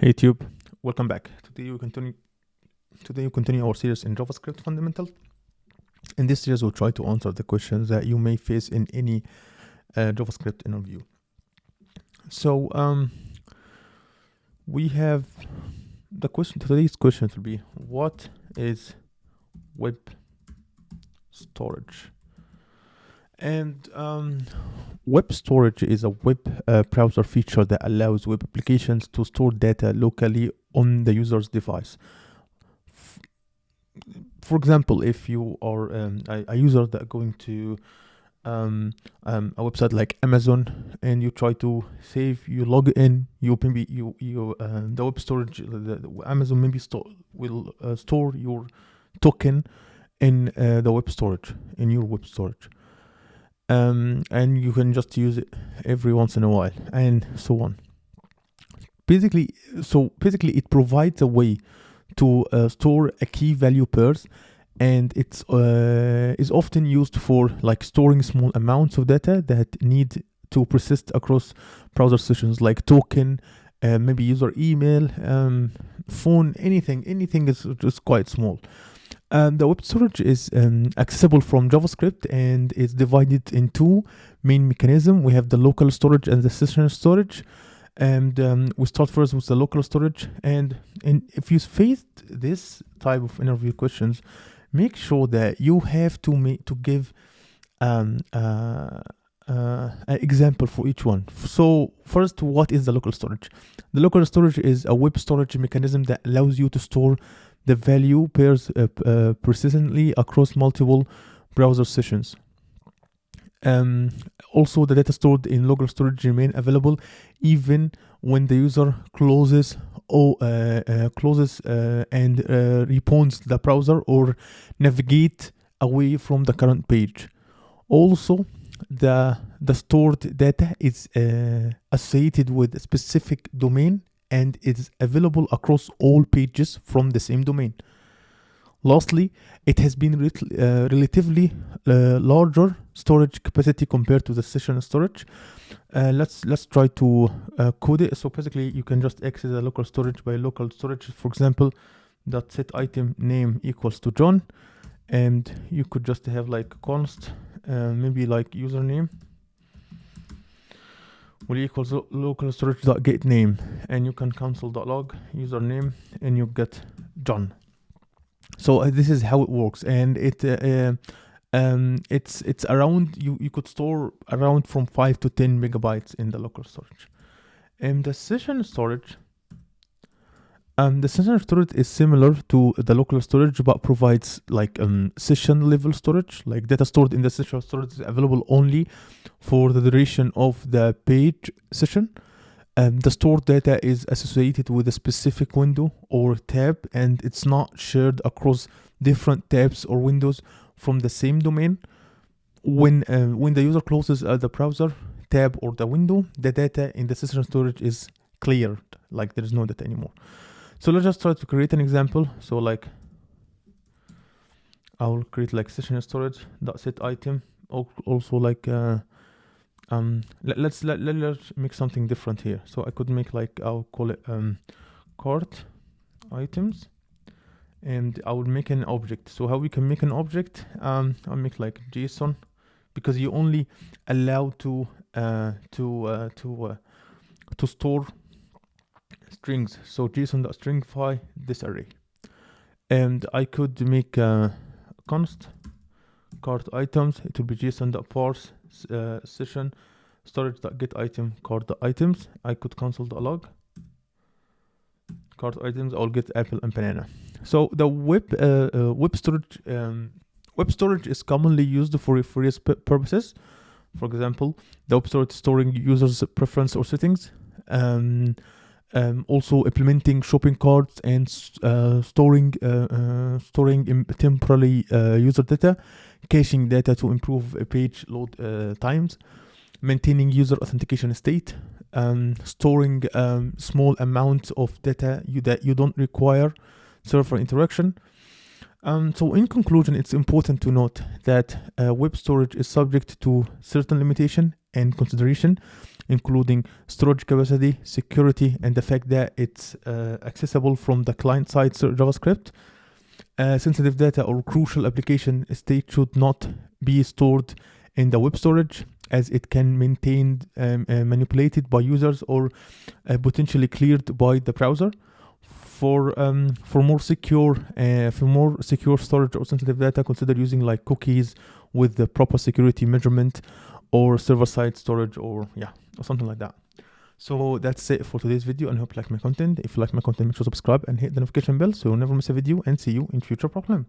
Hey YouTube, welcome back. Today we continue our series in JavaScript fundamentals. In this series, we'll try to answer the questions that you may face in any JavaScript interview. So we have the question. Today's question will be: what is web storage? And web storage is a web browser feature that allows web applications to store data locally on the user's device. For example, if you are a user that going to a website like Amazon and you try to save, you log in, the web storage, the Amazon maybe will store your token in the web storage, in your web storage. And you can just use it every once in a while and so on. Basically it provides a way to store a key value pairs, and it's is often used for like storing small amounts of data that need to persist across browser sessions, like token, maybe user email, phone, anything is just quite small. The web storage is accessible from JavaScript and is divided in two main mechanisms. We have the local storage and the session storage. And we start first with the local storage. And if you faced this type of interview questions, make sure that you have to give an example for each one. So first, what is the local storage? The local storage is a web storage mechanism that allows you to store the value pairs persistently across multiple browser sessions. Also, the data stored in local storage remain available even when the user closes and repawns the browser or navigate away from the current page. Also, the stored data is associated with a specific domain and is available across all pages from the same domain. Lastly, it has been relatively larger storage capacity compared to the session storage. Let's try to code it. So basically, you can just access the local storage by local storage. For example, that set item name equals to John, and you could just have like const, maybe like username will equals local storage dot get name, and you can console.log username and you get John. So this is how it works, and it's around you could store around from 5 to 10 megabytes in the local storage. And the session storage is similar to the local storage but provides like session level storage. Like data stored in the session storage is available only for the duration of the page session. The stored data is associated with a specific window or tab, and it's not shared across different tabs or windows from the same domain. When the user closes the browser tab or the window, the data in the session storage is cleared, like there is no data anymore. So let's just try to create an example. So like I will create like session storage dot set item. Also like let's make something different here. So I could make like, I'll call it cart items, and I would make an object. So how we can make an object? I'll make like JSON, because you only allow to store strings. So JSON.stringify this array, and I could make const cart items. It will be JSON.parse session storage.get item cart items. I could console.log cart items. I'll get apple and banana. So the web storage is commonly used for various purposes. For example, the web storage storing users' preference or settings. Also implementing shopping carts and storing temporarily user data, caching data to improve page load times, maintaining user authentication state, storing small amounts of data that you don't require server interaction. So in conclusion, it's important to note that web storage is subject to certain limitation and consideration, including storage capacity, security, and the fact that it's accessible from the client-side JavaScript. Sensitive data or crucial application state should not be stored in the web storage, as it can maintain manipulated by users or potentially cleared by the browser. For more secure storage or sensitive data, consider using like cookies with the proper security measurement, or server-side storage, or something like that. So that's it for today's video, and I hope you like my content. If you like my content, make sure to subscribe and hit the notification bell so you'll never miss a video, and see you in future problem.